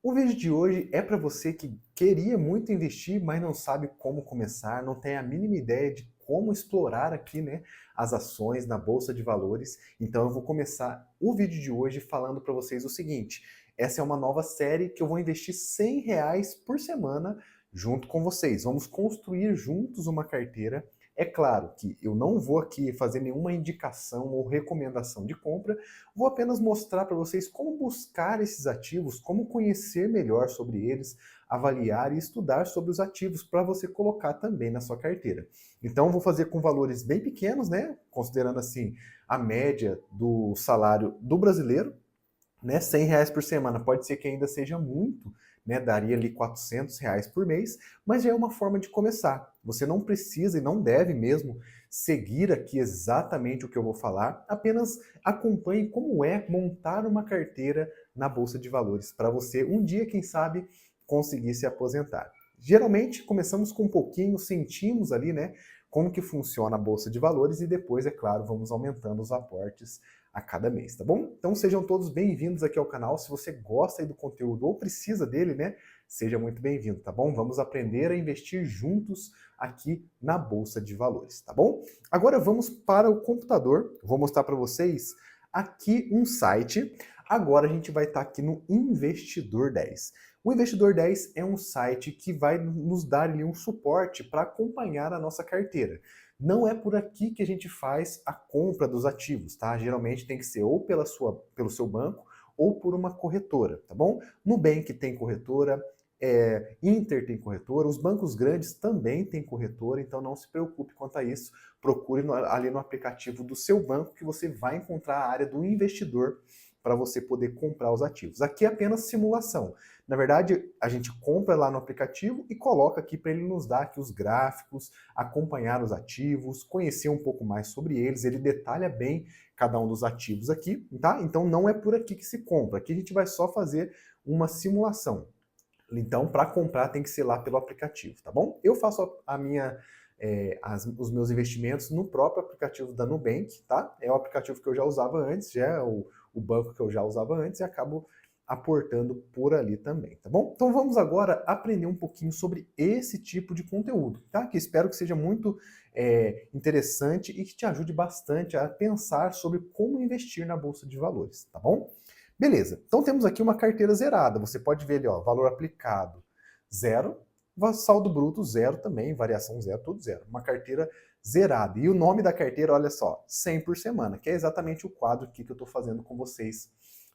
O vídeo de hoje é para você que queria muito investir, mas não sabe como começar, não tem a mínima ideia de como explorar aqui, né, as ações na bolsa de valores. Então eu vou começar o vídeo de hoje falando para vocês o seguinte: essa é uma nova série que eu vou investir R$ 100 por semana junto com vocês. Vamos construir juntos uma carteira. É claro que eu não vou aqui fazer nenhuma indicação ou recomendação de compra, vou apenas mostrar para vocês como buscar esses ativos, como conhecer melhor sobre eles, avaliar e estudar sobre os ativos para você colocar também na sua carteira. Então, vou fazer com valores bem pequenos, né? Considerando assim a média do salário do brasileiro, né? R$ 100 por semana pode ser que ainda seja muito, né? Daria ali R$ 400 por mês, mas já é uma forma de começar. Você não precisa e não deve mesmo seguir aqui exatamente o que eu vou falar, apenas acompanhe como é montar uma carteira na Bolsa de Valores para você um dia, quem sabe, conseguir se aposentar. Geralmente começamos com um pouquinho, sentimos ali, né, como que funciona a Bolsa de Valores e depois, é claro, vamos aumentando os aportes a cada mês, tá bom? Então sejam todos bem-vindos aqui ao canal. Se você gosta aí do conteúdo ou precisa dele, né, seja muito bem-vindo, tá bom? Vamos aprender a investir juntos aqui na Bolsa de Valores, tá bom? Agora vamos para o computador. Vou mostrar para vocês aqui um site. Agora a gente vai estar aqui no Investidor 10. O Investidor 10 é um site que vai nos dar ali um suporte para acompanhar a nossa carteira. Não é por aqui que a gente faz a compra dos ativos, tá? Geralmente tem que ser ou pelo seu banco ou por uma corretora, tá bom? Nubank tem corretora, Inter tem corretora, os bancos grandes também têm corretora, então não se preocupe quanto a isso. Procure ali no aplicativo do seu banco que você vai encontrar a área do investidor para você poder comprar os ativos. Aqui é apenas simulação. Na verdade, a gente compra lá no aplicativo e coloca aqui para ele nos dar aqui os gráficos, acompanhar os ativos, conhecer um pouco mais sobre eles. Ele detalha bem cada um dos ativos aqui, tá? Então não é por aqui que se compra. Aqui a gente vai só fazer uma simulação. Então, para comprar tem que ser lá pelo aplicativo, tá bom? Eu faço os meus investimentos no próprio aplicativo da Nubank, tá? É o aplicativo que eu já usava antes, já é o banco que eu já usava antes e acabo aportando por ali também, tá bom? Então vamos agora aprender um pouquinho sobre esse tipo de conteúdo, tá? Que espero que seja muito interessante e que te ajude bastante a pensar sobre como investir na Bolsa de Valores, tá bom? Beleza, então temos aqui uma carteira zerada. Você pode ver ali, ó, valor aplicado zero, saldo bruto zero também, variação zero, tudo zero. Uma carteira zerada. E o nome da carteira, olha só, 100 por semana, que é exatamente o quadro aqui que eu estou fazendo com vocês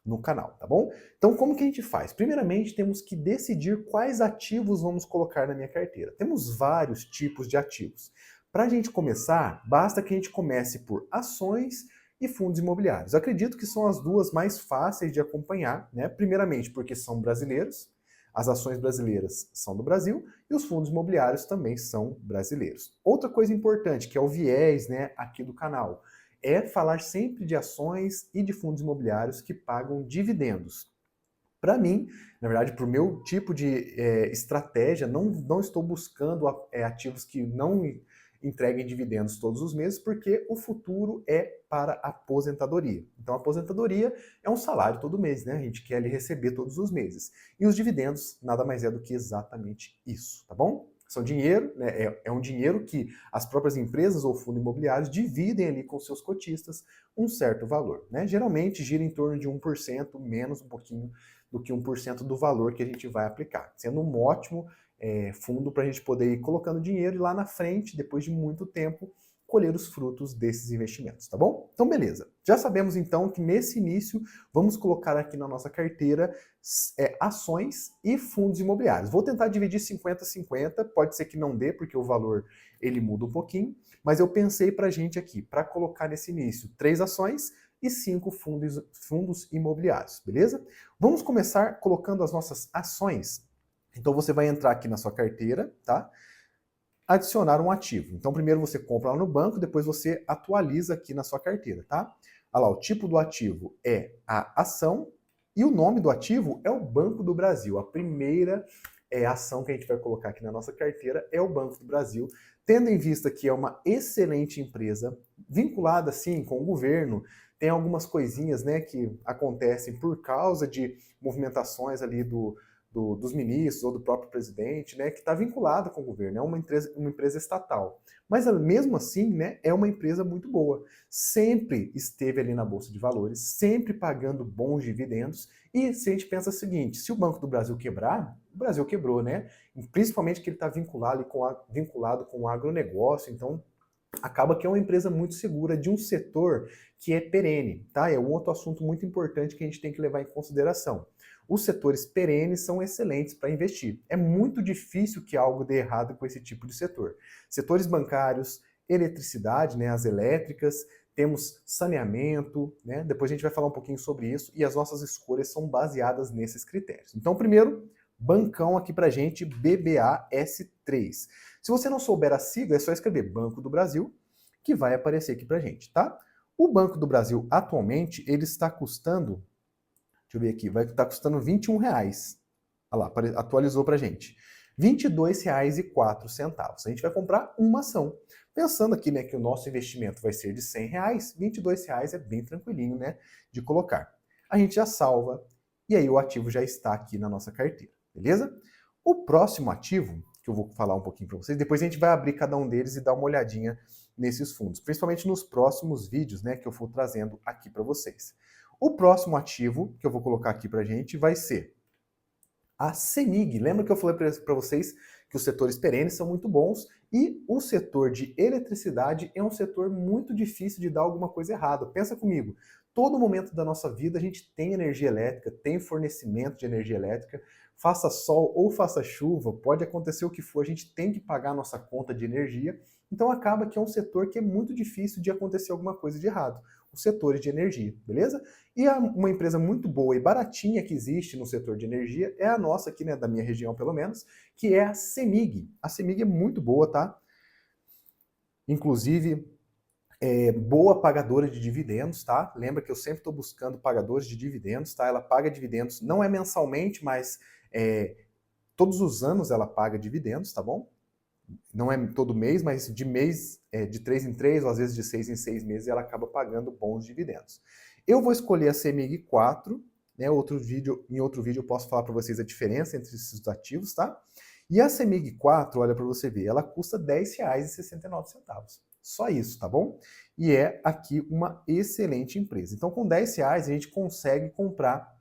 no canal, tá bom? Então, como que a gente faz? Primeiramente, temos que decidir quais ativos vamos colocar na minha carteira. Temos vários tipos de ativos. Para a gente começar, basta que a gente comece por ações e fundos imobiliários. Acredito que são as duas mais fáceis de acompanhar, né? Primeiramente, porque são brasileiros, as ações brasileiras são do Brasil e os fundos imobiliários também são brasileiros. Outra coisa importante, que é o viés, né, aqui do canal, é falar sempre de ações e de fundos imobiliários que pagam dividendos. Para mim, na verdade, para o meu tipo de estratégia, não estou buscando ativos que não entreguem dividendos todos os meses, porque o futuro é para a aposentadoria. Então, a aposentadoria é um salário todo mês, né? A gente quer ali receber todos os meses. E os dividendos nada mais é do que exatamente isso, tá bom? São dinheiro, né? É um dinheiro que as próprias empresas ou fundos imobiliários dividem ali com seus cotistas um certo valor, né? Geralmente gira em torno de 1%, menos um pouquinho do que 1% do valor que a gente vai aplicar, sendo um ótimo fundo para a gente poder ir colocando dinheiro e lá na frente, depois de muito tempo, colher os frutos desses investimentos, tá bom? Então, beleza. Já sabemos então que nesse início vamos colocar aqui na nossa carteira ações e fundos imobiliários. Vou tentar dividir 50-50, pode ser que não dê, porque o valor ele muda um pouquinho, mas eu pensei para a gente aqui, para colocar nesse início 3 ações e 5 fundos imobiliários, beleza? Vamos começar colocando as nossas ações. Então você vai entrar aqui na sua carteira, tá? Adicionar um ativo. Então primeiro você compra lá no banco, depois você atualiza aqui na sua carteira, tá? Olha lá, o tipo do ativo é a ação e o nome do ativo é o Banco do Brasil. A primeira ação que a gente vai colocar aqui na nossa carteira é o Banco do Brasil, tendo em vista que é uma excelente empresa, vinculada sim com o governo, tem algumas coisinhas, né, que acontecem por causa de movimentações ali dos ministros ou do próprio presidente, né, que está vinculada com o governo, é uma empresa estatal. Mas mesmo assim, né, é uma empresa muito boa. Sempre esteve ali na Bolsa de Valores, sempre pagando bons dividendos. E se a gente pensa o seguinte, se o Banco do Brasil quebrar, o Brasil quebrou, né? Principalmente que ele está vinculado com o agronegócio, então acaba que é uma empresa muito segura de um setor que é perene, tá? É um outro assunto muito importante que a gente tem que levar em consideração. Os setores perenes são excelentes para investir. É muito difícil que algo dê errado com esse tipo de setor. Setores bancários, eletricidade, né, as elétricas, temos saneamento, né? Depois a gente vai falar um pouquinho sobre isso e as nossas escolhas são baseadas nesses critérios. Então, primeiro, bancão aqui pra gente, BBAS3. Se você não souber a sigla, é só escrever Banco do Brasil, que vai aparecer aqui pra gente, tá? O Banco do Brasil, atualmente, ele está custando, deixa eu ver aqui, vai estar custando R$21. Olha lá, atualizou pra gente. R$22,04. A gente vai comprar uma ação. Pensando aqui, né, que o nosso investimento vai ser de R$100, R$22 é bem tranquilinho, né, de colocar. A gente já salva e aí o ativo já está aqui na nossa carteira, beleza? O próximo ativo, que eu vou falar um pouquinho para vocês, depois a gente vai abrir cada um deles e dar uma olhadinha nesses fundos, principalmente nos próximos vídeos, né, que eu for trazendo aqui para vocês. O próximo ativo que eu vou colocar aqui para a gente vai ser a CEMIG. Lembra que eu falei para vocês que os setores perenes são muito bons e o setor de eletricidade é um setor muito difícil de dar alguma coisa errada. Pensa comigo, todo momento da nossa vida a gente tem energia elétrica, tem fornecimento de energia elétrica, faça sol ou faça chuva, pode acontecer o que for, a gente tem que pagar a nossa conta de energia, então acaba que é um setor que é muito difícil de acontecer alguma coisa de errado, os setores de energia, beleza? E uma empresa muito boa e baratinha que existe no setor de energia é a nossa aqui, né, da minha região pelo menos, que é a CEMIG. A CEMIG é muito boa, tá? Inclusive, boa pagadora de dividendos, tá? Lembra que eu sempre estou buscando pagadores de dividendos, tá? Ela paga dividendos, não é mensalmente, mas todos os anos ela paga dividendos, tá bom? Não é todo mês, mas de mês, de 3 em 3, ou às vezes de 6 em 6 meses, ela acaba pagando bons dividendos. Eu vou escolher a CEMIG 4, né? Em outro vídeo eu posso falar para vocês a diferença entre esses ativos, tá? E a CEMIG 4, olha para você ver, ela custa R$10,69. Só isso, tá bom? E é aqui uma excelente empresa. Então, com R$10 a gente consegue comprar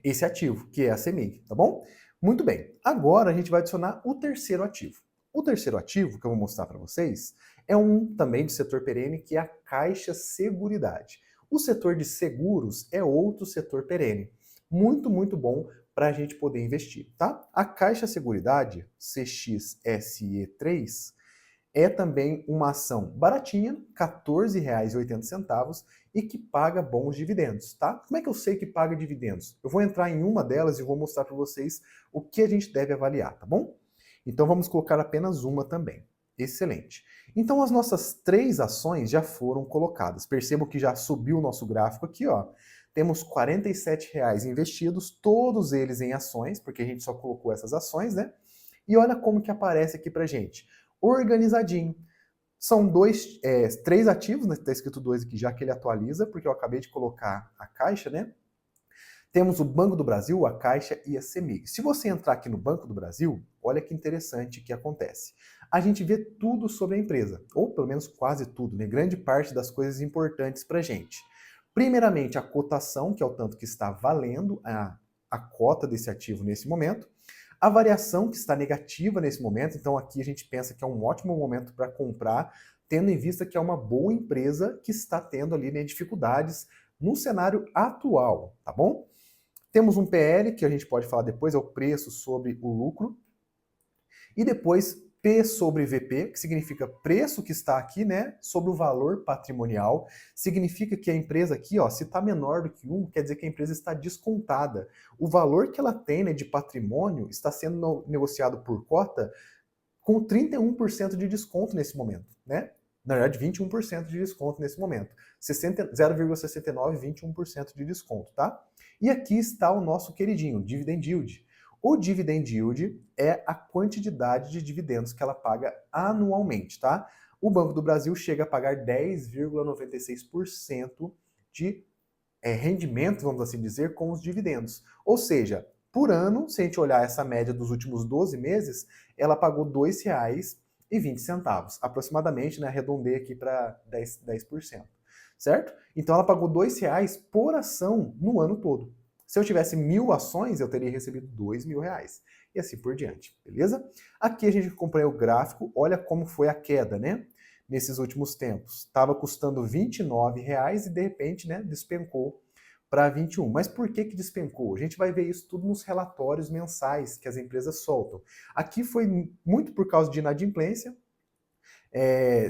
esse ativo, que é a CEMIG, tá bom? Muito bem. Agora a gente vai adicionar o terceiro ativo. O terceiro ativo que eu vou mostrar para vocês é um também do setor perene, que é a Caixa Seguridade. O setor de seguros é outro setor perene. Muito, muito bom para a gente poder investir, tá? A Caixa Seguridade, CXSE3, é também uma ação baratinha, R$14,80, e que paga bons dividendos, tá? Como é que eu sei que paga dividendos? Eu vou entrar em uma delas e vou mostrar para vocês o que a gente deve avaliar, tá bom? Então vamos colocar apenas uma também. Excelente. Então as nossas 3 ações já foram colocadas. Percebam que já subiu o nosso gráfico aqui, ó. Temos R$47 investidos, todos eles em ações, porque a gente só colocou essas ações, né? E olha como que aparece aqui pra gente. Organizadinho. São 3 ativos, né? Tá escrito 2 aqui já que ele atualiza, porque eu acabei de colocar a Caixa, né? Temos o Banco do Brasil, a Caixa e a CEMIG. Se você entrar aqui no Banco do Brasil, olha que interessante que acontece. A gente vê tudo sobre a empresa, ou pelo menos quase tudo, né? Grande parte das coisas importantes para a gente. Primeiramente, a cotação, que é o tanto que está valendo a cota desse ativo nesse momento. A variação, que está negativa nesse momento, então aqui a gente pensa que é um ótimo momento para comprar, tendo em vista que é uma boa empresa que está tendo ali, né, dificuldades no cenário atual, tá bom? Temos um PL, que a gente pode falar depois, é o preço sobre o lucro. E depois P sobre VP, que significa preço que está aqui, né, sobre o valor patrimonial. Significa que a empresa aqui, ó, se está menor do que 1, quer dizer que a empresa está descontada. O valor que ela tem, né, de patrimônio está sendo negociado por cota com 31% de desconto nesse momento, né? Na verdade, 21% de desconto nesse momento. 0,69, 21% de desconto, tá? E aqui está o nosso queridinho, Dividend Yield. O Dividend Yield é a quantidade de dividendos que ela paga anualmente, tá? O Banco do Brasil chega a pagar 10,96% de rendimento, vamos assim dizer, com os dividendos. Ou seja, por ano, se a gente olhar essa média dos últimos 12 meses, ela pagou R$ 2,20, aproximadamente, né, arredondei aqui para 10%, certo? Então ela pagou R$ 2 por ação no ano todo. Se eu tivesse 1.000 ações, eu teria recebido R$ 2.000. E assim por diante, beleza? Aqui a gente acompanha o gráfico, olha como foi a queda, né? Nesses últimos tempos. Estava custando R$ 29 e de repente, né, despencou para 21. Mas por que despencou? A gente vai ver isso tudo nos relatórios mensais que as empresas soltam. Aqui foi muito por causa de inadimplência,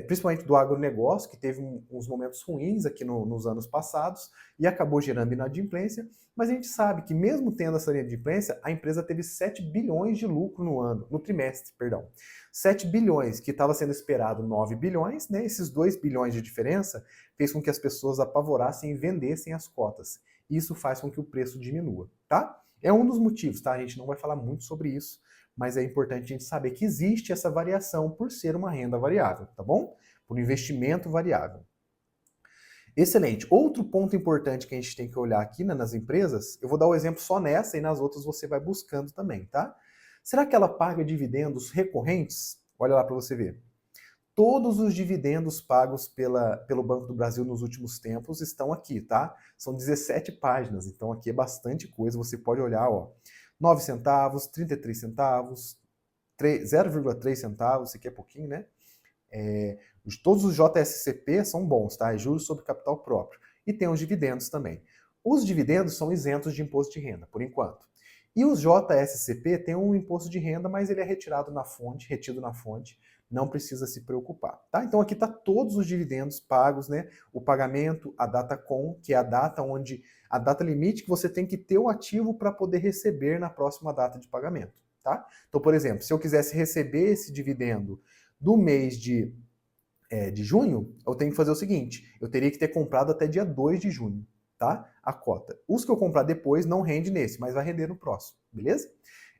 principalmente do agronegócio, que teve uns momentos ruins aqui nos anos passados e acabou gerando inadimplência, mas a gente sabe que mesmo tendo essa inadimplência, a empresa teve 7 bilhões de lucro no trimestre, perdão. 7 bilhões, que estava sendo esperado 9 bilhões, né? Esses 2 bilhões de diferença fez com que as pessoas apavorassem e vendessem as cotas. Isso faz com que o preço diminua, tá? É um dos motivos, tá? A gente não vai falar muito sobre isso, mas é importante a gente saber que existe essa variação por ser uma renda variável, tá bom? Por um investimento variável. Excelente. Outro ponto importante que a gente tem que olhar aqui, né, nas empresas, eu vou dar o exemplo só nessa e nas outras você vai buscando também, tá? Será que ela paga dividendos recorrentes? Olha lá para você ver. Todos os dividendos pagos pelo Banco do Brasil nos últimos tempos estão aqui, tá? São 17 páginas, então aqui é bastante coisa. Você pode olhar, ó, 9 centavos, 33 centavos, 0,3 centavos, isso aqui é pouquinho, né? Todos os JSCP são bons, tá? É juros sobre capital próprio. E tem os dividendos também. Os dividendos são isentos de imposto de renda, por enquanto. E os JSCP têm um imposto de renda, mas ele é retido na fonte, não precisa se preocupar, tá? Então aqui tá todos os dividendos pagos, né? O pagamento, a data com, que é a data limite que você tem que ter o ativo para poder receber na próxima data de pagamento, tá? Então, por exemplo, se eu quisesse receber esse dividendo do mês de junho, eu tenho que fazer o seguinte, eu teria que ter comprado até dia 2 de junho, tá? A cota. Os que eu comprar depois não rende nesse, mas vai render no próximo, beleza?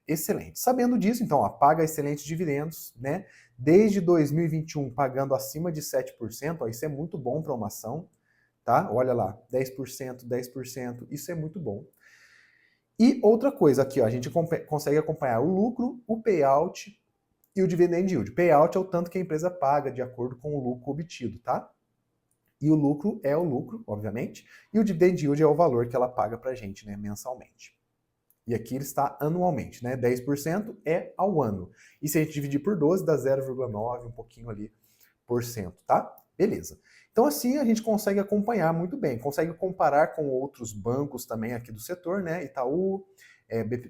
Excelente. Sabendo disso, então, ó, paga excelentes dividendos, né? Desde 2021 pagando acima de 7%, ó, isso é muito bom para uma ação, tá? Olha lá, 10%, 10%, isso é muito bom. E outra coisa aqui, ó, a gente consegue acompanhar o lucro, o payout e o dividend yield. Payout é o tanto que a empresa paga de acordo com o lucro obtido, tá? E o lucro é o lucro, obviamente, e o dividend yield é o valor que ela paga pra gente, né, mensalmente. E aqui ele está anualmente, né? 10% é ao ano. E se a gente dividir por 12, dá 0,9, um pouquinho ali, por cento, tá? Beleza. Então assim a gente consegue acompanhar muito bem, consegue comparar com outros bancos também aqui do setor, né? Itaú,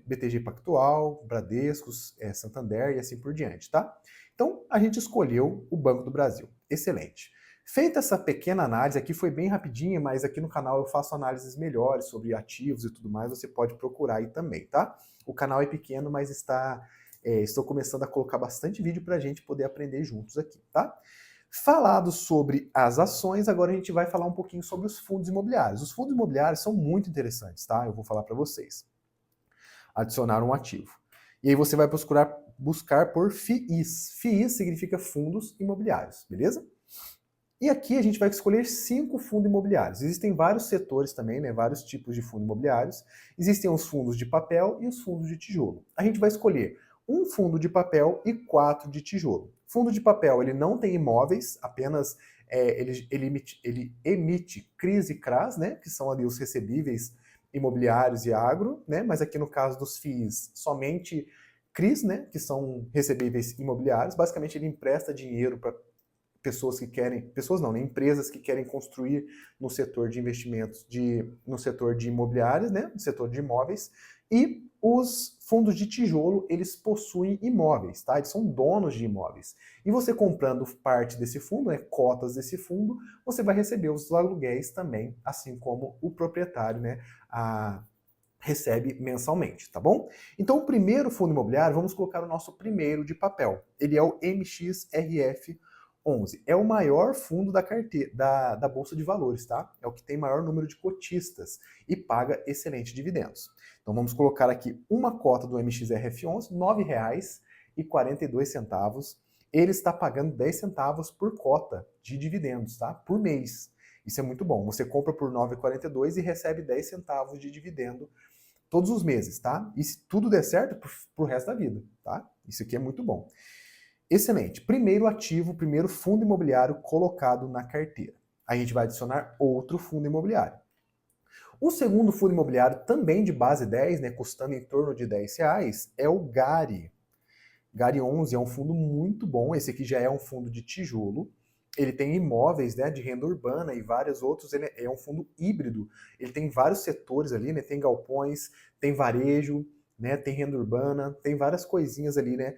BTG Pactual, Bradesco, Santander e assim por diante, tá? Então a gente escolheu o Banco do Brasil. Excelente. Feita essa pequena análise, aqui foi bem rapidinha, mas aqui no canal eu faço análises melhores sobre ativos e tudo mais, você pode procurar aí também, tá? O canal é pequeno, mas estou começando a colocar bastante vídeo para a gente poder aprender juntos aqui, tá? Falado sobre as ações, agora a gente vai falar um pouquinho sobre os fundos imobiliários. Os fundos imobiliários são muito interessantes, tá? Eu vou falar para vocês. Adicionar um ativo. E aí você vai buscar por FIIs. FIIs significa fundos imobiliários, beleza? E aqui a gente vai escolher 5 fundos imobiliários. Existem vários setores também, né, vários tipos de fundos imobiliários. Existem os fundos de papel e os fundos de tijolo. A gente vai escolher um fundo de papel e 4 de tijolo. Fundo de papel, ele não tem imóveis, apenas ele emite CRIs e CRAs, né, que são ali os recebíveis imobiliários e agro, né, mas aqui no caso dos FIIs, somente CRIs, né, que são recebíveis imobiliários. Basicamente ele empresta dinheiro para empresas que querem construir no setor de investimentos, no setor de imobiliários, né, no setor de imóveis, e os fundos de tijolo, eles possuem imóveis, tá? Eles são donos de imóveis. E você comprando parte desse fundo, né, cotas desse fundo, você vai receber os aluguéis também, assim como o proprietário, né, recebe mensalmente, tá bom? Então o primeiro fundo imobiliário, vamos colocar o nosso primeiro de papel. Ele é o MXRF 11. É o maior fundo da carteira da Bolsa de Valores, tá? É o que tem maior número de cotistas e paga excelentes dividendos. Então vamos colocar aqui uma cota do MXRF11, R$ 9,42. Ele está pagando 10 centavos por cota de dividendos, tá? Por mês. Isso é muito bom. Você compra por R$ 9,42 e recebe 10 centavos de dividendo todos os meses, tá? E se tudo der certo, pro resto da vida, tá? Isso aqui é muito bom. Excelente. Primeiro ativo, primeiro fundo imobiliário colocado na carteira. A gente vai adicionar outro fundo imobiliário. O segundo fundo imobiliário, também de base 10, né, custando em torno de R$10, é o GARI. GARI 11 é um fundo muito bom, esse aqui já é um fundo de tijolo, ele tem imóveis, né, de renda urbana e vários outros, ele é um fundo híbrido, ele tem vários setores ali, né, tem galpões, tem varejo, né, tem renda urbana, tem várias coisinhas ali, né,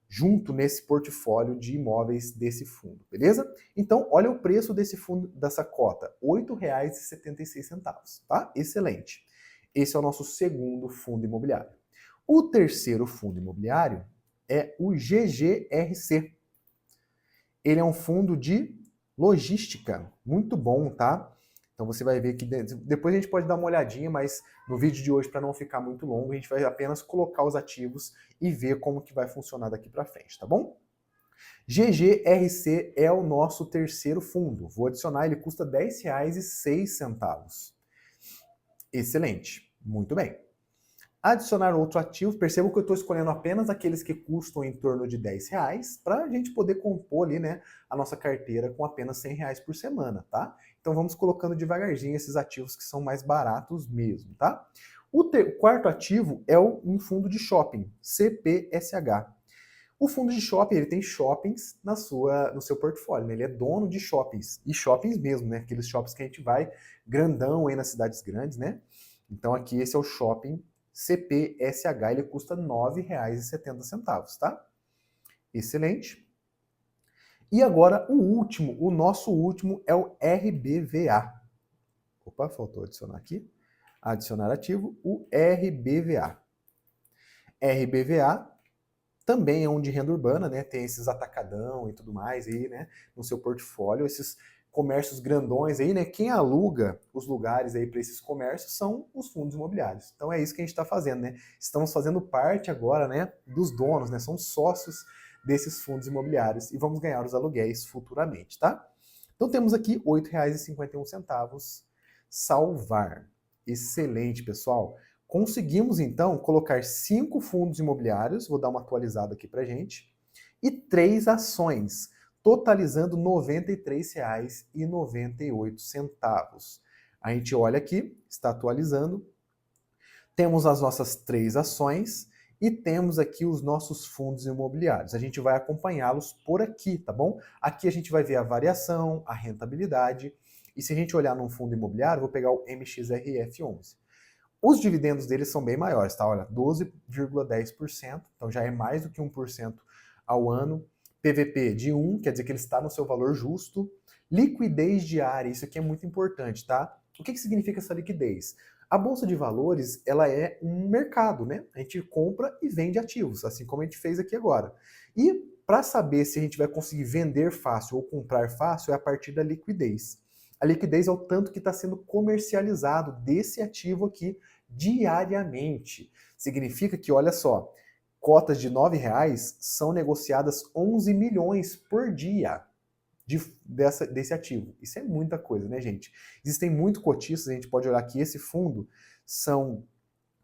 junto nesse portfólio de imóveis desse fundo, beleza? Então, olha o preço desse fundo, dessa cota, R$ 8,76, tá? Excelente. Esse é o nosso segundo fundo imobiliário. O terceiro fundo imobiliário é o GGRC. Ele é um fundo de logística, muito bom, tá? Então você vai ver que depois a gente pode dar uma olhadinha, mas no vídeo de hoje, para não ficar muito longo, a gente vai apenas colocar os ativos e ver como que vai funcionar daqui para frente, tá bom? GGRC é o nosso terceiro fundo. Vou adicionar, ele custa R$ 10,06. Excelente, muito bem. Adicionar outro ativo, perceba que eu estou escolhendo apenas aqueles que custam em torno de R$10 para a gente poder compor ali, né, a nossa carteira com apenas R$100 por semana, tá? Então vamos colocando devagarzinho esses ativos que são mais baratos mesmo, tá? O quarto ativo é um fundo de shopping, CPSH. O fundo de shopping, ele tem shoppings no seu portfólio, né? Ele é dono de shoppings, e shoppings mesmo, né? Aqueles shoppings que a gente vai grandão aí nas cidades grandes, né? Então aqui esse é o shopping CPSH, ele custa R$ 9,70, tá? Excelente. E agora o nosso último é o RBVA. Opa, faltou adicionar aqui. Adicionar ativo, o RBVA. RBVA também é um de renda urbana, né? Tem esses atacadão e tudo mais aí, né? No seu portfólio, esses comércios grandões aí, né? Quem aluga os lugares aí para esses comércios são os fundos imobiliários. Então é isso que a gente está fazendo, né? Estamos fazendo parte agora, né? Dos donos, né? São sócios desses fundos imobiliários e vamos ganhar os aluguéis futuramente, tá? Então temos aqui R$ 8,51, salvar. Excelente, pessoal. Conseguimos, então, colocar 5 fundos imobiliários, vou dar uma atualizada aqui pra gente, e 3 ações, totalizando R$ 93,98. A gente olha aqui, está atualizando, temos as nossas 3 ações e temos aqui os nossos fundos imobiliários. A gente vai acompanhá-los por aqui, tá bom? Aqui a gente vai ver a variação, a rentabilidade, e se a gente olhar num fundo imobiliário, vou pegar o MXRF11. Os dividendos deles são bem maiores, tá? Olha, 12,10%, então já é mais do que 1% ao ano. PVP de 1, quer dizer que ele está no seu valor justo. Liquidez diária, isso aqui é muito importante, tá? O que significa essa liquidez? A Bolsa de Valores, ela é um mercado, né? A gente compra e vende ativos, assim como a gente fez aqui agora. E para saber se a gente vai conseguir vender fácil ou comprar fácil, é a partir da liquidez. A liquidez é o tanto que está sendo comercializado desse ativo aqui diariamente. Significa que, olha só, cotas de R$ 9,00 são negociadas 11 milhões por dia desse ativo. Isso é muita coisa, né, gente? Existem muitos cotistas, a gente pode olhar que esse fundo são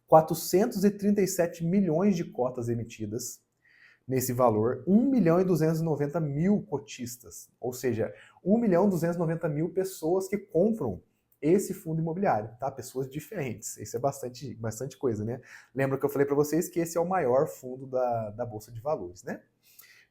437 milhões de cotas emitidas nesse valor, 1.290.000 cotistas, ou seja, 1.290.000 pessoas que compram esse fundo imobiliário, tá? Pessoas diferentes. Isso é bastante coisa, né? Lembra que eu falei para vocês que esse é o maior fundo da Bolsa de Valores, né?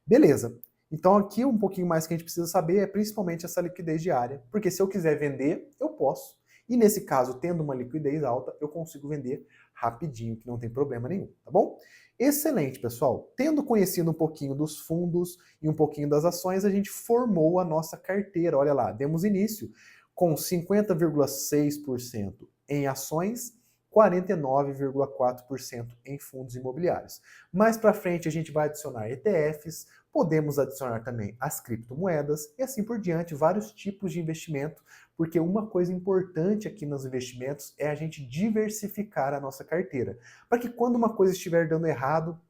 Beleza. Então aqui um pouquinho mais que a gente precisa saber é principalmente essa liquidez diária, porque se eu quiser vender, eu posso. E nesse caso, tendo uma liquidez alta, eu consigo vender rapidinho, que não tem problema nenhum, tá bom? Excelente, pessoal. Tendo conhecido um pouquinho dos fundos e um pouquinho das ações, a gente formou a nossa carteira. Olha lá, demos início com 50,6% em ações, 49,4% em fundos imobiliários. Mais para frente a gente vai adicionar ETFs, podemos adicionar também as criptomoedas e assim por diante, vários tipos de investimento, porque uma coisa importante aqui nos investimentos é a gente diversificar a nossa carteira, para que quando uma coisa estiver dando errado,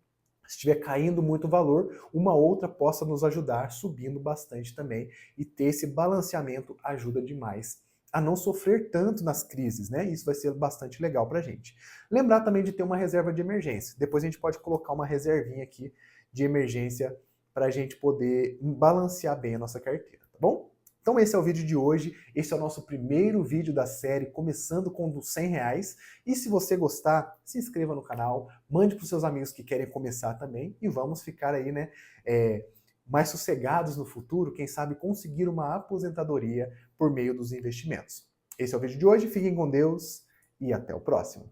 estiver caindo muito o valor, uma outra possa nos ajudar subindo bastante também, e ter esse balanceamento ajuda demais a não sofrer tanto nas crises, né? Isso vai ser bastante legal para a gente. Lembrar também de ter uma reserva de emergência. Depois a gente pode colocar uma reservinha aqui de emergência para a gente poder balancear bem a nossa carteira, tá bom? Então esse é o vídeo de hoje, esse é o nosso primeiro vídeo da série, começando com os R$ 100. E se você gostar, se inscreva no canal, mande para os seus amigos que querem começar também, e vamos ficar aí, né, mais sossegados no futuro, quem sabe conseguir uma aposentadoria por meio dos investimentos. Esse é o vídeo de hoje, fiquem com Deus e até o próximo.